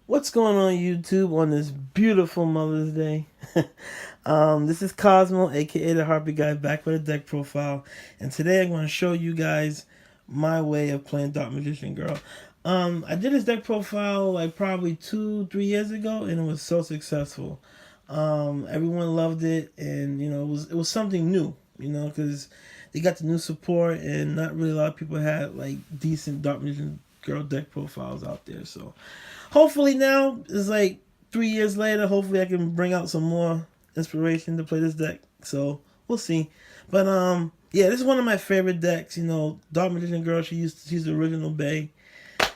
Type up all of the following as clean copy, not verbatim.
What's going on YouTube on this beautiful Mother's Day? This is Kozmo, aka the Harpy Guy, back with a deck profile, and today I'm going to show you guys my way of playing Dark Magician Girl. I did this deck profile like probably 2-3 years ago, and it was so successful. Everyone loved it, and it was something new, because they got the new support, and not really a lot of people had like decent Dark Magician Girl deck profiles out there. So hopefully now it's like 3 years later. Hopefully I can bring out some more inspiration to play this deck. So we'll see. But yeah, this is one of my favorite decks. Dark Magician Girl. She's the original Bay.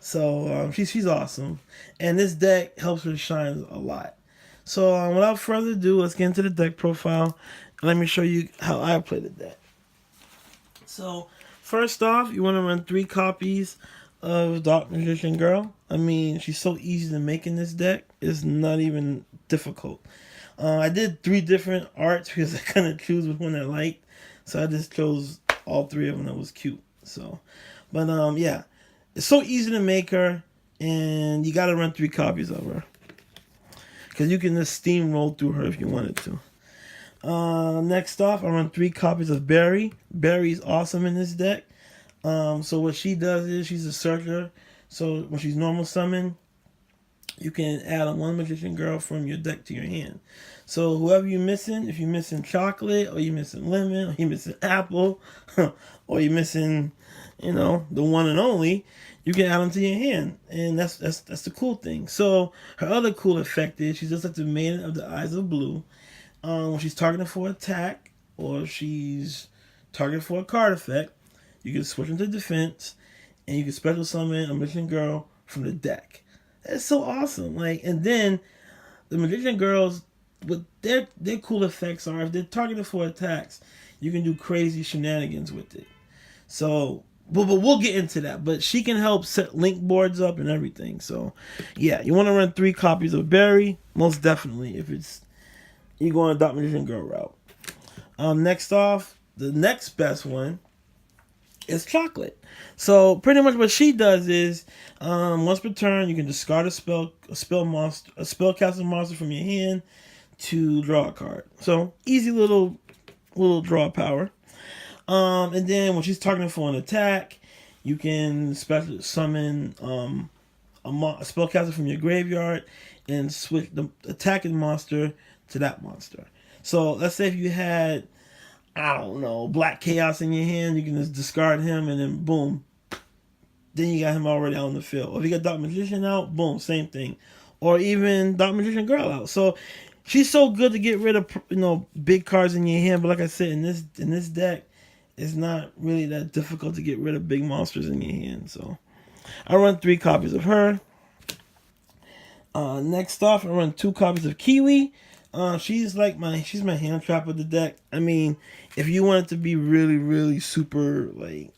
So she's awesome, and this deck helps her shine a lot. So without further ado, let's get into the deck profile. Let me show you how I play the deck. So first off, you want to run 3 copies of Dark Magician Girl. I mean, she's so easy to make in this deck. It's not even difficult. I did 3 different arts because I kind of choose which one I liked. So I just chose all 3 of them that was cute. So, but yeah, it's so easy to make her, and you got to run 3 copies of her because you can just steamroll through her if you wanted to. Next off, I run 3 copies of Barry. Barry's awesome in this deck. So what she does is she's a searcher. So when she's normal summon, you can add a 1 Magician Girl from your deck to your hand. So whoever you're missing, if you're missing chocolate, or you're missing lemon, or you're missing apple, or you're missing, the one and only, you can add them to your hand, and that's the cool thing. So her other cool effect is she's just like the Maiden of the Eyes of Blue. When she's targeting for attack, or she's targeting for a card effect, you can switch into defense, and you can special summon a Magician Girl from the deck. That's so awesome. And then the Magician Girls, what their cool effects are, if they're targeted for attacks, you can do crazy shenanigans with it. So, but we'll get into that. But she can help set link boards up and everything. So, yeah, you want to run 3 copies of Barry, most definitely, if you're going a Dark Magician Girl route. Next off, the next best one is Chocolate. So pretty much what she does is, once per turn, you can discard a spellcaster monster from your hand to draw a card. So easy little draw power. And then when she's targeting for an attack, you can special summon a spellcaster from your graveyard and switch the attacking monster to that monster. So let's say if you had, I don't know, Black Chaos in your hand, you can just discard him, and then boom, then you got him already out on the field. Or if you got Dark Magician out, boom, same thing. Or even Dark Magician Girl out. So she's so good to get rid of big cards in your hand. But like I said, in this deck, it's not really that difficult to get rid of big monsters in your hand. So I run 3 copies of her. Next off, I run 2 copies of Kiwi. She's my hand trap of the deck. I mean, if you want it to be really, really super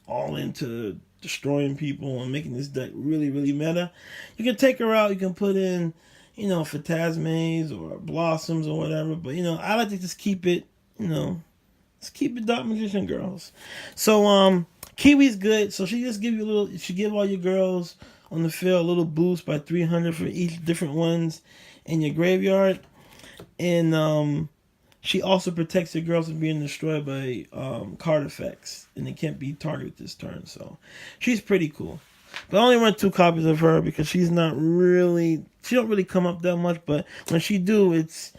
all into destroying people and making this deck really, really meta, you can take her out. You can put in, Phantasmes or Blossoms or whatever. But I like to just keep it, let's keep it Dark Magician Girls. So Kiwi's good. So she just she give all your girls on the field a little boost by 300 for each different ones in your graveyard. And she also protects your girls from being destroyed by card effects, and they can't be targeted this turn. So she's pretty cool. But I only run 2 copies of her because she don't really come up that much. But when she do, it's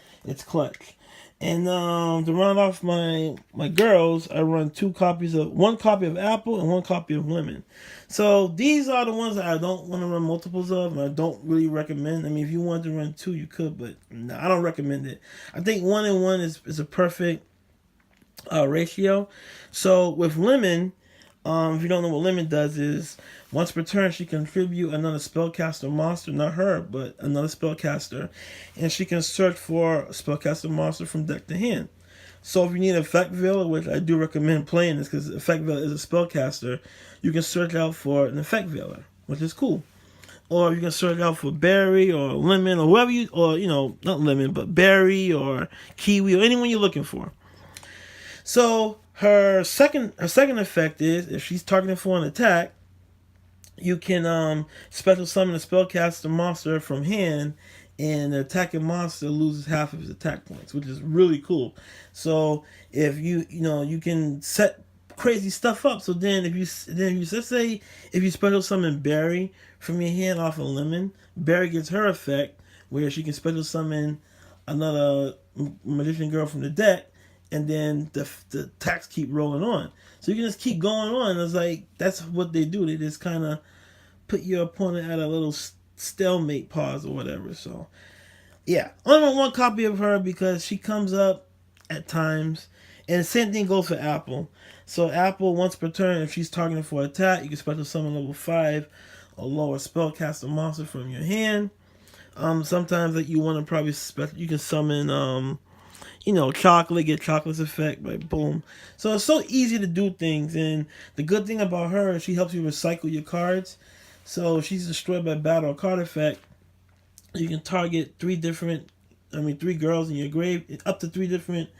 clutch. And to round off my girls, I run 1 copy of Apple and 1 copy of Lemon. So these are the ones that I don't want to run multiples of, and I don't really recommend. I mean, if you wanted to run 2, you could, but no, I don't recommend it. I think 1 and 1 is a perfect ratio. So with Lemon, if you don't know what Lemon does is, once per turn, she can contribute another spellcaster monster, not her, but another spellcaster, and she can search for a spellcaster monster from deck to hand. So if you need Effect Veiler, which I do recommend playing this because Effect Veiler is a spellcaster, you can search out for an Effect Veiler, which is cool. Or you can search out for Berry or Lemon or whoever not Lemon, but Berry or Kiwi or anyone you're looking for. So her second effect is, if she's targeting for an attack, you can special summon a spellcaster monster from hand, and the attacking monster loses half of his attack points, which is really cool. So if you can set crazy stuff up. So then if you let's say if you special summon Barry from your hand off a lemon, Barry gets her effect where she can special summon another magician girl from the deck, and then the attacks keep rolling on. So you can just keep going on. It's like that's what they do. They just kind of put your opponent at a little stalemate pause or whatever. So yeah, only want one copy of her because she comes up at times, and the same thing goes for Apple. So Apple, once per turn, if she's targeting for attack, you can special summon level 5 or lower spellcaster monster from your hand. Sometimes like you want to probably you can summon chocolate, get chocolate's effect, like boom. So it's so easy to do things, and the good thing about her is she helps you recycle your cards. So if she's destroyed by battle or card effect, you can target three girls in your grave, up to three different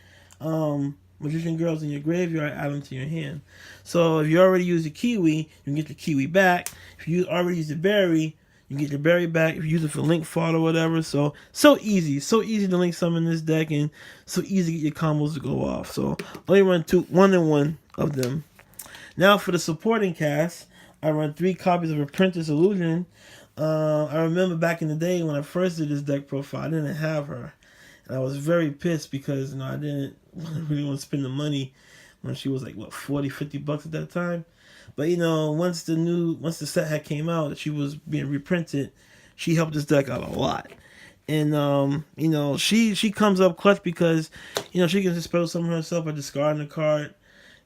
magician girls in your graveyard, add them to your hand. So if you already use the kiwi, you can get the kiwi back. If you already use the berry, you can get your berry back. If you use it for link fodder or whatever. So easy to link summon this deck, and so easy to get your combos to go off. So only run one and one of them. Now for the supporting cast, I run 3 copies of Apprentice Illusion. I remember back in the day when I first did this deck profile, I didn't have her. And I was very pissed because I didn't really want to spend the money when she was like, what, $40-$50 at that time. But once the set had came out, she was being reprinted, she helped this deck out a lot. And she comes up clutch because she can dispel some of herself by discarding a card,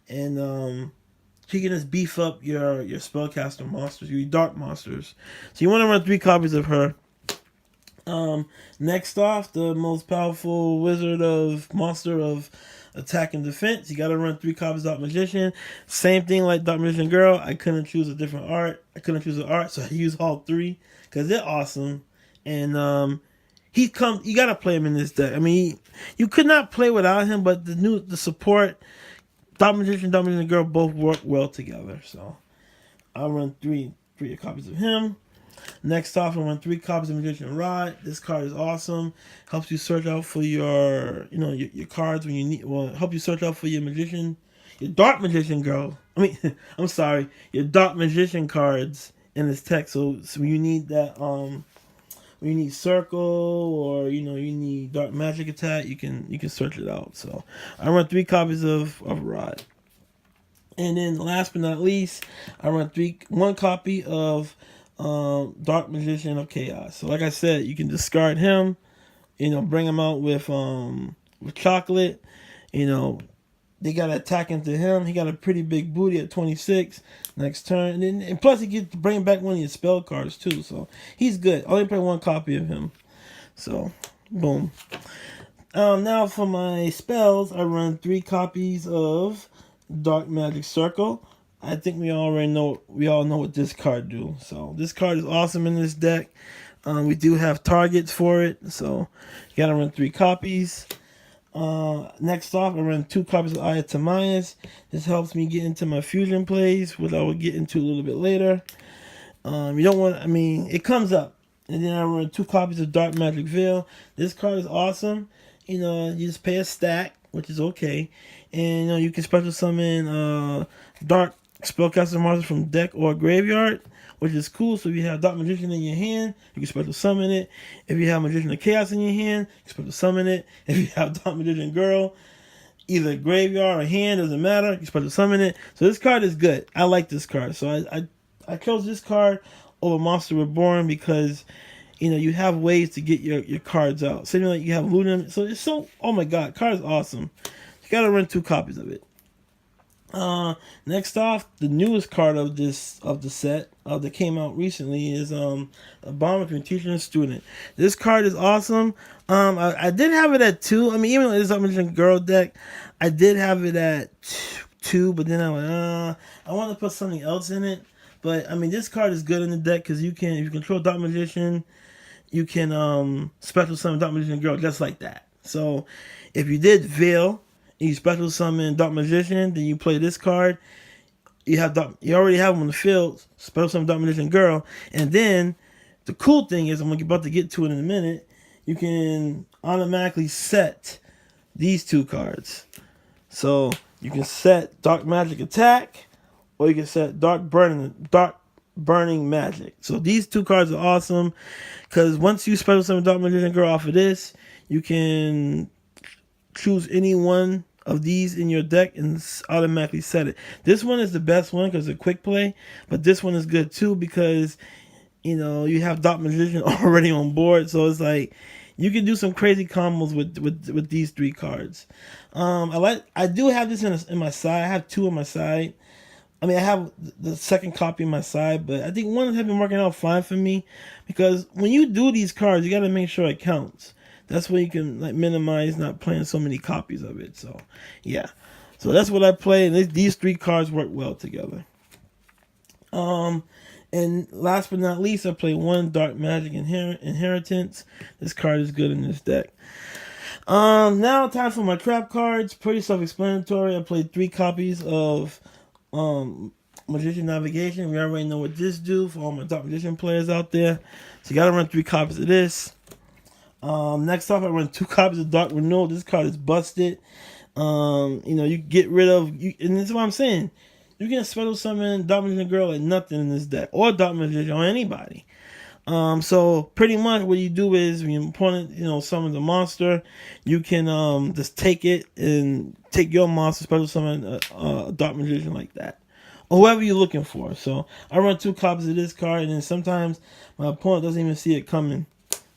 and she can just beef up your spellcaster monsters, your dark monsters. So you want to run 3 copies of her. Next off, the most powerful wizard of monster of attack and defense. You got to run 3 copies of Dark Magician. Same thing like Dark Magician Girl. I couldn't choose a different art. So I used all 3 because they're awesome. And you got to play him in this deck. I mean, you could not play without him, but the support, Dark Magician Girl both work well together. So I'll run 3 copies of him. Next off, I run 3 copies of Magician Rod. This card is awesome. Helps you search out for your cards when you need. Well, help you search out for your Dark Magician Girl. I'm sorry, your Dark Magician cards in this text. So when you need that, when you need Circle or you need Dark Magic Attack, you can search it out. So I run 3 copies of Rod. And then last but not least, I run one copy of Dark Magician of Chaos. So like I said, you can discard him, bring him out with chocolate. They got to attack into him. He got a pretty big booty at 26 next turn, and plus he gets to bring back one of your spell cards too. So he's good. I only play 1 copy of him. So boom. Now for my spells, I run 3 copies of Dark Magic Circle. I think we all know what this card do. So this card is awesome in this deck. We do have targets for it, so you gotta run 3 copies. Next off, I run 2 copies of Aya Timaeus. This helps me get into my fusion plays, which I will get into a little bit later. You don't want, it comes up. And then I run 2 copies of Dark Magic Veil. This card is awesome. You just pay a stack, which is okay. And you can special summon Dark Spellcaster monster from deck or graveyard, which is cool. So if you have Dark Magician in your hand, you can special summon it. If you have Magician of Chaos in your hand, you can special summon it. If you have Dark Magician Girl, either graveyard or hand, doesn't matter, you can special summon it. So this card is good. I like this card. So I chose this card over Monster Reborn because you have ways to get your cards out. Same like you have Lunar. So oh my god, card is awesome. You gotta run 2 copies of it. Next off, the newest card of the set that came out recently is a bond between teacher and student. This card is awesome. I did have it at 2. Even though it's a girl deck, I did have it at 2, but then I want to put something else in it. But this card is good in the deck because if you control Dark Magician, you can special summon Dark Magician Girl just like that. So if you did Veil, and you special summon Dark Magician, then you play this card. you already have them on the field, special summon Dark Magician Girl, and then the cool thing is, I'm about to get to it in a minute, you can automatically set these two cards. So you can set Dark Magic Attack, or you can set Dark Burning Magic. So these two cards are awesome, because once you special summon Dark Magician Girl off of this, you can choose any one of these in your deck and automatically set it. This one is the best one because it's a quick play, but this one is good too because, you know, you have Dark Magician already on board, so it's like you can do some crazy combos with these three cards. I do have this in my side. I have two on my side. I mean, I have the second copy on my side, but I think one has been working out fine for me because when you do these cards, you got to make sure it counts. That's where you can like minimize not playing so many copies of it. So, yeah. So that's what I play, and these three cards work well together. And last but not least, I play one Dark Magic Inheritance. This card is good in this deck. Now time for my trap cards. Pretty self-explanatory. I played 3 copies of Magician Navigation. We already know what this do for all my Dark Magician players out there. So you gotta run 3 copies of this. Next off, I run 2 copies of Dark Renewal. This card is busted. You get rid of, and this is what I'm saying. You can special summon Dark Magician Girl like nothing in this deck, or Dark Magician, or anybody. So pretty much what you do is when your opponent, summons a monster, you can just take it and take your monster, special summon a Dark Magician like that, or whoever you're looking for. So I run 2 copies of this card, and then sometimes my opponent doesn't even see it coming.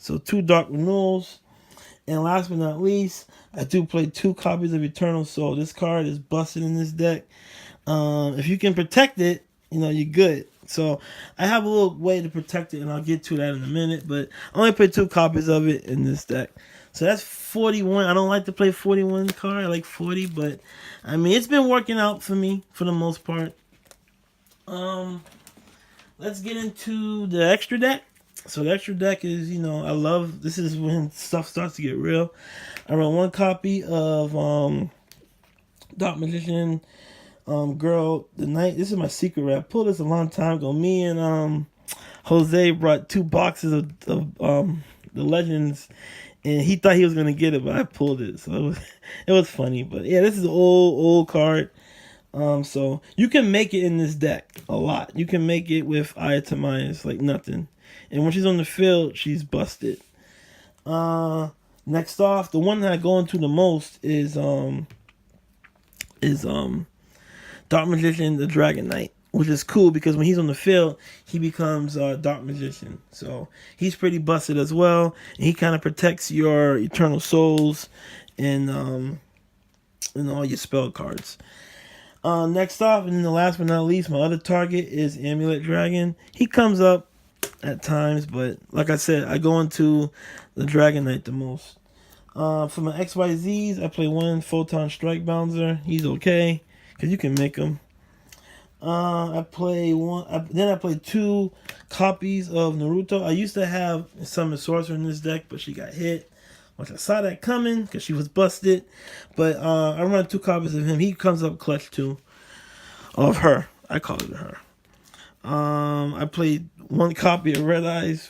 So 2 Dark Renewals. And last but not least, I do play 2 copies of Eternal Soul. This card is busted in this deck. If you can protect it, you're good. So I have a little way to protect it, and I'll get to that in a minute. But I only play 2 copies of it in this deck. So that's 41. I don't like to play 41 card. I like 40, but I mean it's been working out for me for the most part. Let's get into the extra deck. So the extra deck is, this is when stuff starts to get real. I run 1 copy of Dark Magician Girl the Night. This is my secret rare. I pulled this a long time ago. Me and Jose brought 2 boxes of the Legends, and he thought he was gonna get it, but I pulled it, so it was funny. But yeah, this is an old card. So you can make it in this deck a lot. You can make it with Aya Tamaya's like nothing. And when she's on the field, she's busted. Next off, the one that I go into the most is Dark Magician, the Dragon Knight, which is cool because when he's on the field, he becomes Dark Magician. So he's pretty busted as well, and he kind of protects your Eternal Souls and all your spell cards. Next off, and then the last but not least, my other target is Amulet Dragon. He comes up at times, but like I said, I go into the Dragon Knight the most. For my XYZs, I play 1 Photon Strike Bouncer. He's okay because you can make him. I play 2 copies of Naruto. I used to have Summon Sorcerer in this deck, but she got hit, which I saw that coming because she was busted. But I run 2 copies of him. He comes up clutch too. Of her, I call it her. I played 1 copy of Red Eye's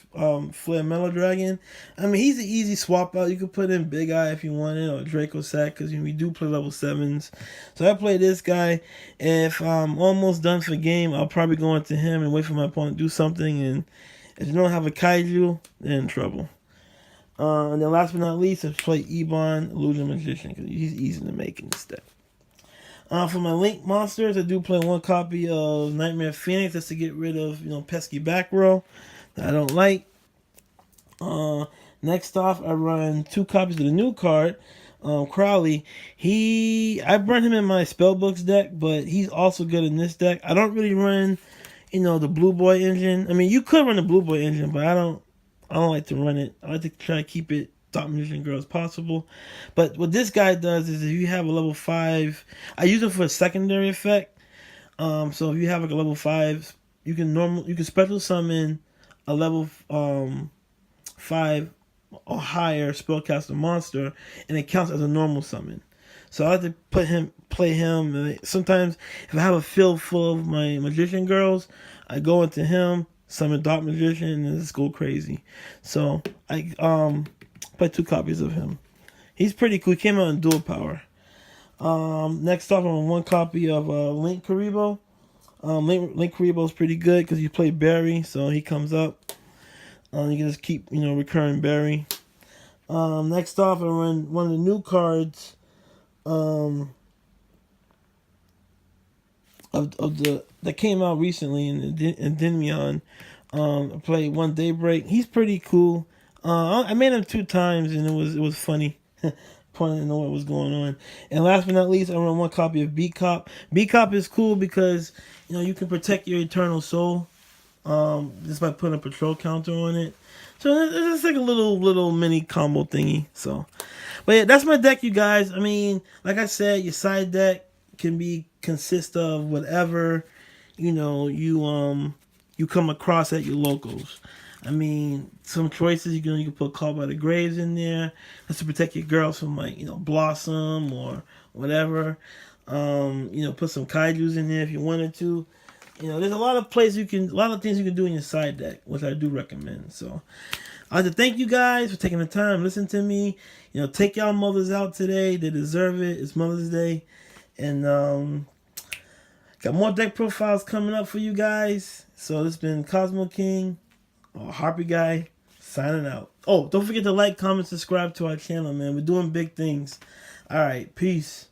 Flare Mellow Dragon. I mean, he's an easy swap out. You could put in Big Eye if you wanted, or Draco Sack, because we do play level 7s. So I play this guy. If I'm almost done for the game, I'll probably go into him and wait for my opponent to do something. And if you don't have a Kaiju, they're in trouble. And then last but not least, I play Ebon, Illusion Magician, because he's easy to make in this deck. For my Link monsters, I do play 1 copy of Nightmare Phoenix just to get rid of, pesky back row that I don't like. Next off, I run 2 copies of the new card, Crowley. I run him in my Spellbooks deck, but he's also good in this deck. I don't really run, the Blue Boy engine. I mean, you could run the Blue Boy engine, but I don't like to run it. I like to try to keep it Dark Magician Girl as possible. But what this guy does is if you have a level 5, I use it for a secondary effect. So if you have like a level 5, you can special summon a level 5 or higher spellcaster monster, and it counts as a normal summon. So I like to play him. Sometimes if I have a field full of my magician girls, I go into him, summon Dark Magician, and just go crazy. So I play 2 copies of him. He's pretty cool. He came out in dual power. Next off, I'm on 1 copy of Link Karibo. Link Karibo is pretty good because you play Barry, so he comes up. You can just keep, recurring Barry. Next off, I run one of the new cards of the that came out recently in Dinmion. I played 1 Daybreak. He's pretty cool. I made him 2 times, and it was funny. Pointing to know what was going on. And last but not least, I run 1 copy of Beat Cop. Beat Cop is cool because you can protect your Eternal Soul just by putting a patrol counter on it. So it's like a little mini combo thingy. So, but yeah, that's my deck, you guys. I mean, like I said, your side deck can consist of whatever you come across at your locals. I mean, some choices you can put Call by the Graves in there. That's to protect your girls from Blossom or whatever. Put some Kaijus in there if you wanted to. There's a lot of things you can do in your side deck, which I do recommend. So I'd like to thank you guys for taking the time, listen to me. Take y'all mothers out today. They deserve it. It's Mother's Day. And got more deck profiles coming up for you guys. So this has been Kozmo King, or Harpy Guy, signing out. Oh, don't forget to like, comment, subscribe to our channel, man. We're doing big things. All right, peace.